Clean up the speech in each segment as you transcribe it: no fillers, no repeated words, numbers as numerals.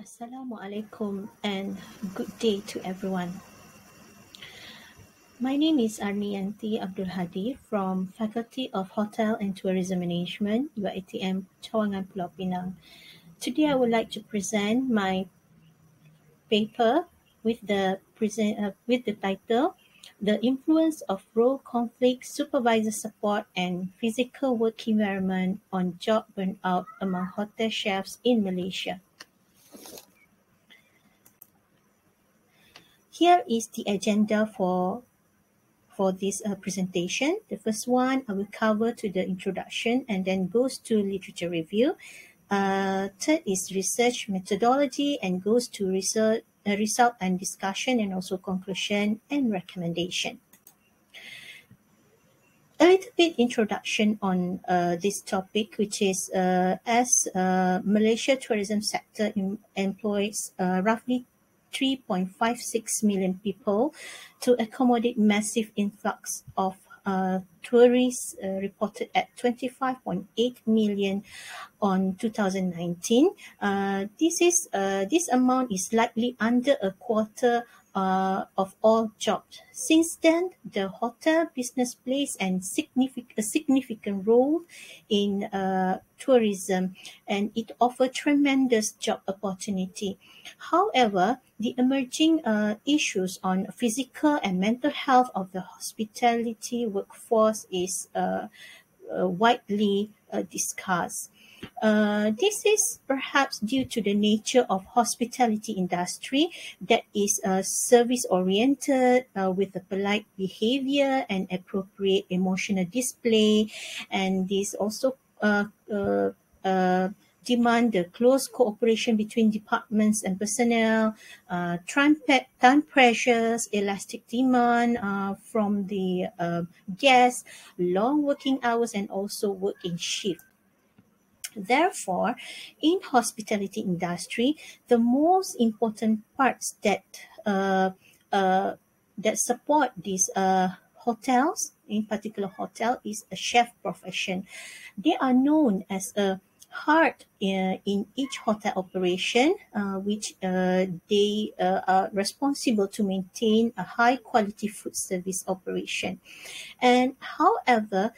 Assalamualaikum and good day to everyone. My name is Arnianti Abdul Hadi from Faculty of Hotel and Tourism Management, IVCOTM Cawangan Pulau Pinang. Today I would like to present my paper with the title The Influence of Role Conflict, Supervisor Support and Physical Work Environment on Job Burnout Among Hotel Chefs in Malaysia. Here is the agenda for this presentation. The first one I will cover to the introduction and then goes to literature review. Third is research methodology and goes to result and discussion and also conclusion and recommendation. A little bit introduction on this topic, which is as Malaysia tourism sector employs roughly 3.56 million people to accommodate massive influx of tourists reported at 25.8 million on 2019. This amount is slightly under a quarter of all jobs. Since then, the hotel business plays a significant role in tourism, and it offers tremendous job opportunity. However, the emerging issues on physical and mental health of the hospitality workforce is widely discussed. This is perhaps due to the nature of hospitality industry that is service-oriented with a polite behavior and appropriate emotional display, and this also demand the close cooperation between departments and personnel, time pressures, elastic demand from the guests, long working hours, and also work in shift. Therefore, in hospitality industry, the most important parts that support these hotels, in particular hotel, is a chef profession. They are known as a heart in each hotel operation, which they are responsible to maintain a high quality food service operation. And however,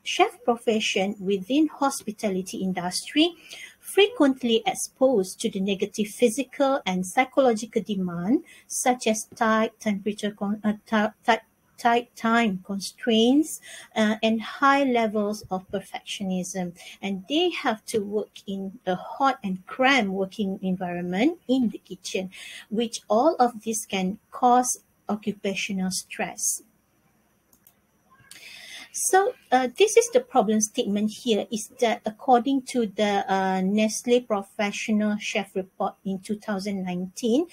chef profession within hospitality industry frequently exposed to the negative physical and psychological demand, such as tight time constraints and high levels of perfectionism, and they have to work in a hot and cramped working environment in the kitchen, which all of this can cause occupational stress. So this is the problem statement here, is that according to the Nestle Professional Chef Report in 2019,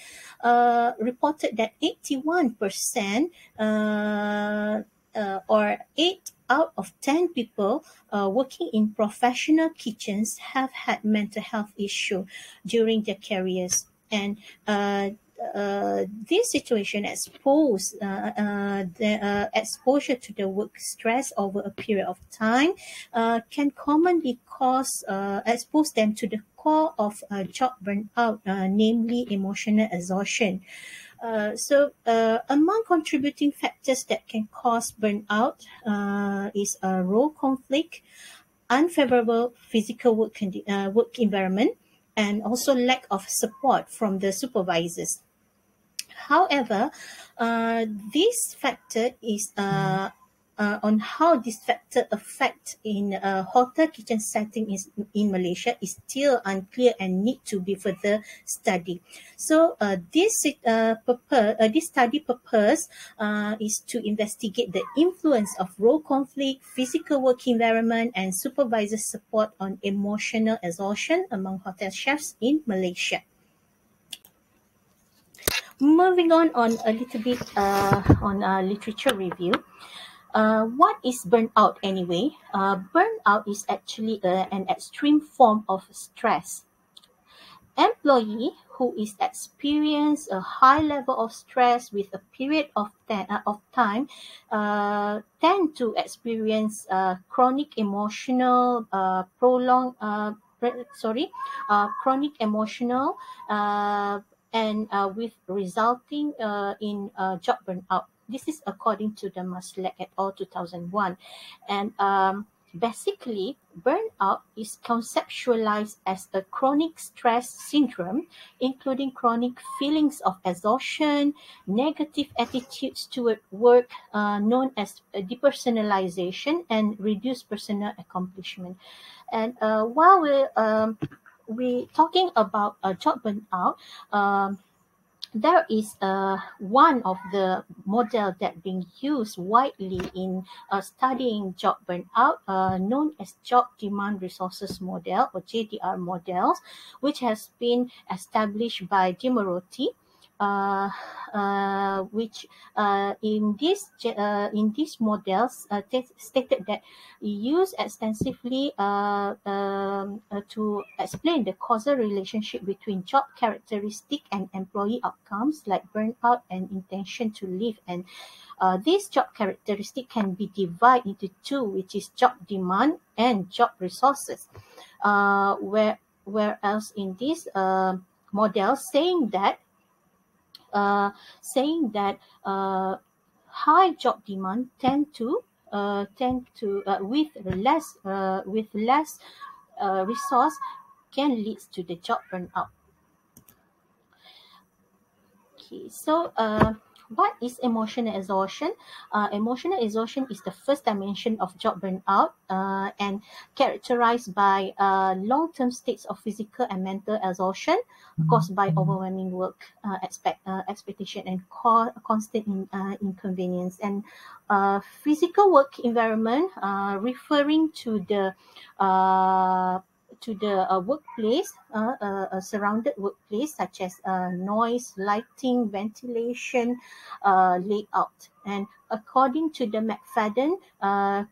reported that 81% or 8 out of 10 people working in professional kitchens have had mental health issue during their careers. And this situation expose the exposure to the work stress over a period of time can commonly expose them to the core of job burnout, namely emotional exhaustion. So among contributing factors that can cause burnout is role conflict, unfavorable physical work environment, and also lack of support from the supervisors. However, this factor is on how this factor affect in a hotel kitchen setting in Malaysia is still unclear and need to be further studied. So this study purpose is to investigate the influence of role conflict, physical work environment, and supervisor support on emotional exhaustion among hotel chefs in Malaysia. Moving on a little bit on literature review. What is burnout anyway? Burnout is actually an extreme form of stress. Employee who is experience a high level of stress with a period of time tend to experience chronic emotional prolonged chronic emotional and with resulting in job burnout. This is according to the Maslach et al. 2001. And basically, burnout is conceptualized as a chronic stress syndrome, including chronic feelings of exhaustion, negative attitudes toward work, known as depersonalization, and reduced personal accomplishment. And while we talking about job burnout, um, there is one of the model that being used widely in studying job burnout, known as job demand resources model or JDR models, which has been established by Dimoroti. Uh, which in these models stated that used extensively to explain the causal relationship between job characteristic and employee outcomes like burnout and intention to leave. And this job characteristic can be divided into two, which is job demand and job resources. Whereas in this model, saying that high job demand tend to with less resource can lead to the job burnout. Okay, so what is emotional exhaustion? Emotional exhaustion is the first dimension of job burnout and characterized by long-term states of physical and mental exhaustion caused by overwhelming work expectation and constant inconvenience. And physical work environment, referring to the workplace, surrounded workplace such as noise, lighting, ventilation, layout. And according to the McFadden,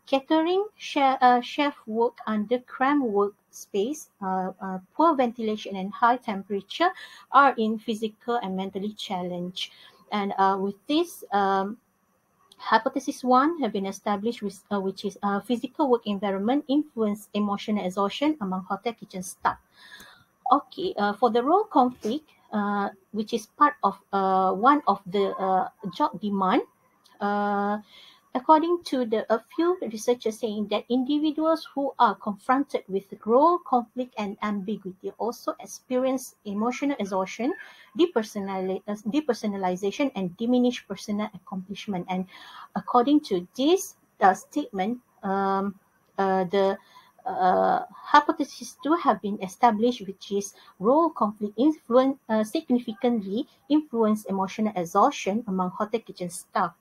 catering chef work under cramped workspace, poor ventilation and high temperature are in physical and mentally challenged. And with this, Hypothesis 1 have been established, which is physical work environment influence emotional exhaustion among hotel kitchen staff. Okay, for the role conflict, which is part of one of the job demand, according to a few researchers saying that individuals who are confronted with role conflict and ambiguity also experience emotional exhaustion, depersonalization, and diminished personal accomplishment. And according to this statement, the hypothesis 2 have been established, which is role conflict significantly influence emotional exhaustion among hotel kitchen staff.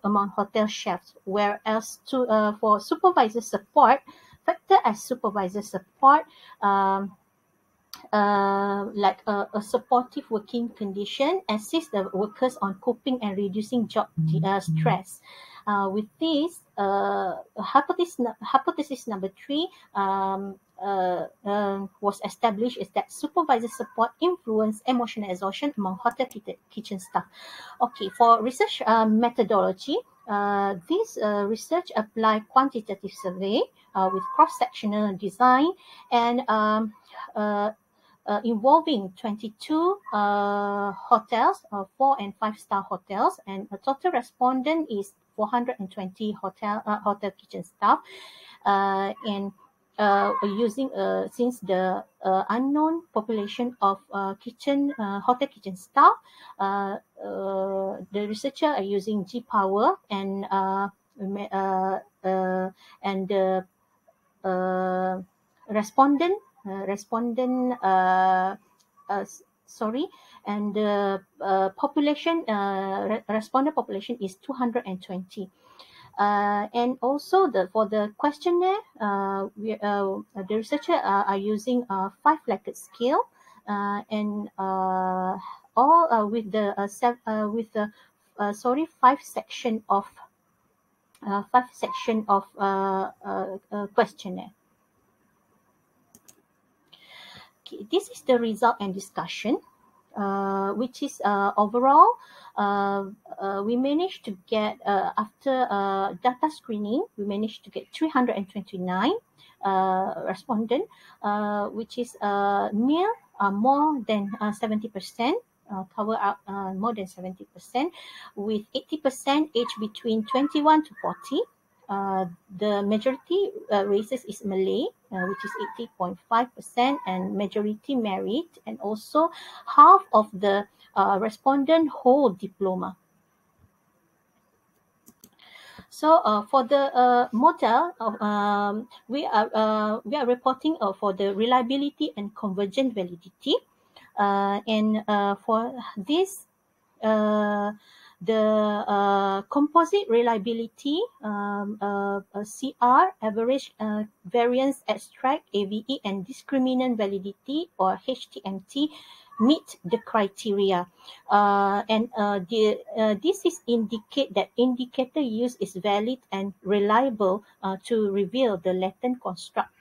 Among hotel chefs. Whereas for supervisor support, factor as supervisor support, like a supportive working condition, assist the workers on coping and reducing job stress. With this, hypothesis number 3 was established is that supervisor support influence emotional exhaustion among hotel kitchen staff. Okay, for research methodology, this research apply quantitative survey with cross-sectional design and involving 22 hotels, 4 and 5 star hotels, and a total respondent is 420 hotel kitchen staff, and using since the unknown population of hotel kitchen staff, the researcher are using G power and the respondent and the population respondent population is 220. And also for the questionnaire, the researcher are using a 5-Likert scale, and all with the 5 section of questionnaire. Okay, this is the result and discussion, which is overall, we managed to get, after data screening, we managed to get 329 respondent, which is male, more than 70%. Cover up more than 70%, with 80% age between 21 to 40. The majority races is Malay, which is 80.5%, and majority married, and also half of the respondent hold diploma. So for the model of we are reporting for the reliability and convergent validity, and for this the composite reliability, CR, average variance extract, AVE, and discriminant validity, or HTMT, meet the criteria, this is indicate that indicator use is valid and reliable to reveal the latent construct.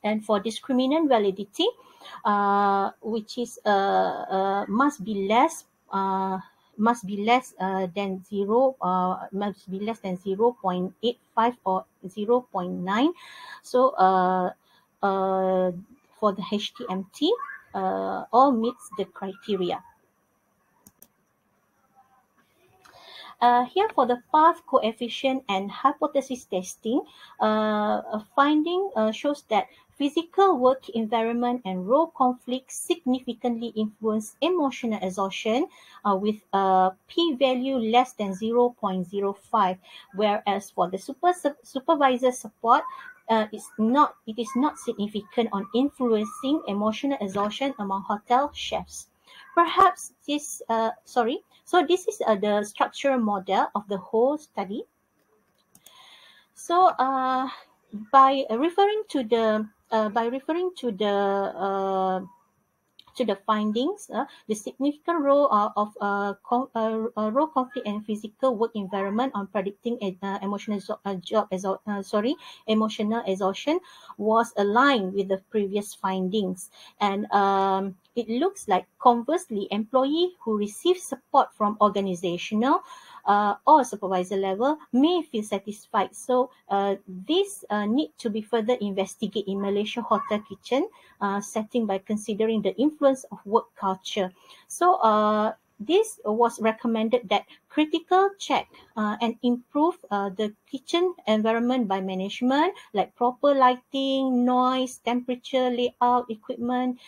And for discriminant validity, which is must be less than 0.85 or 0.9. So for the HTMT, all meets the criteria. Here for the path coefficient and hypothesis testing, a finding shows that physical work environment and role conflicts significantly influence emotional exhaustion with a p-value less than 0.05, whereas for the supervisor support, it is not significant on influencing emotional exhaustion among hotel chefs. Perhaps this, so this is the structural model of the whole study. So by referring to the findings, the significant role of role conflict and physical work environment on predicting emotional exhaustion was aligned with the previous findings, and it looks like conversely, employee who receive support from organizational or supervisor level may feel satisfied. So this need to be further investigated in Malaysia hotel kitchen setting by considering the influence of work culture. So this was recommended that critical check and improve the kitchen environment by management, like proper lighting, noise, temperature, layout, equipment,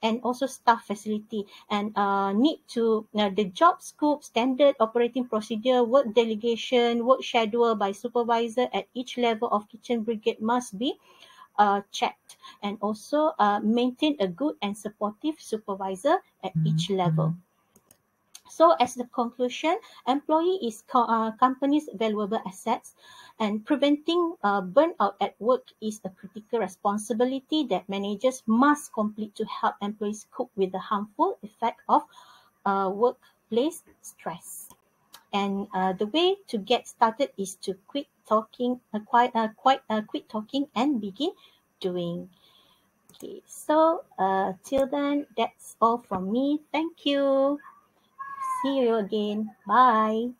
and also staff facility, and need to the job scope, standard operating procedure, work delegation, work schedule by supervisor at each level of kitchen brigade must be checked, and also maintain a good and supportive supervisor at each level. So as the conclusion, employee is company's valuable assets, and preventing burnout at work is a critical responsibility that managers must complete to help employees cope with the harmful effect of workplace stress. And the way to get started is to quit talking and begin doing. Okay, so till then, that's all from me. Thank you. See you again. Bye.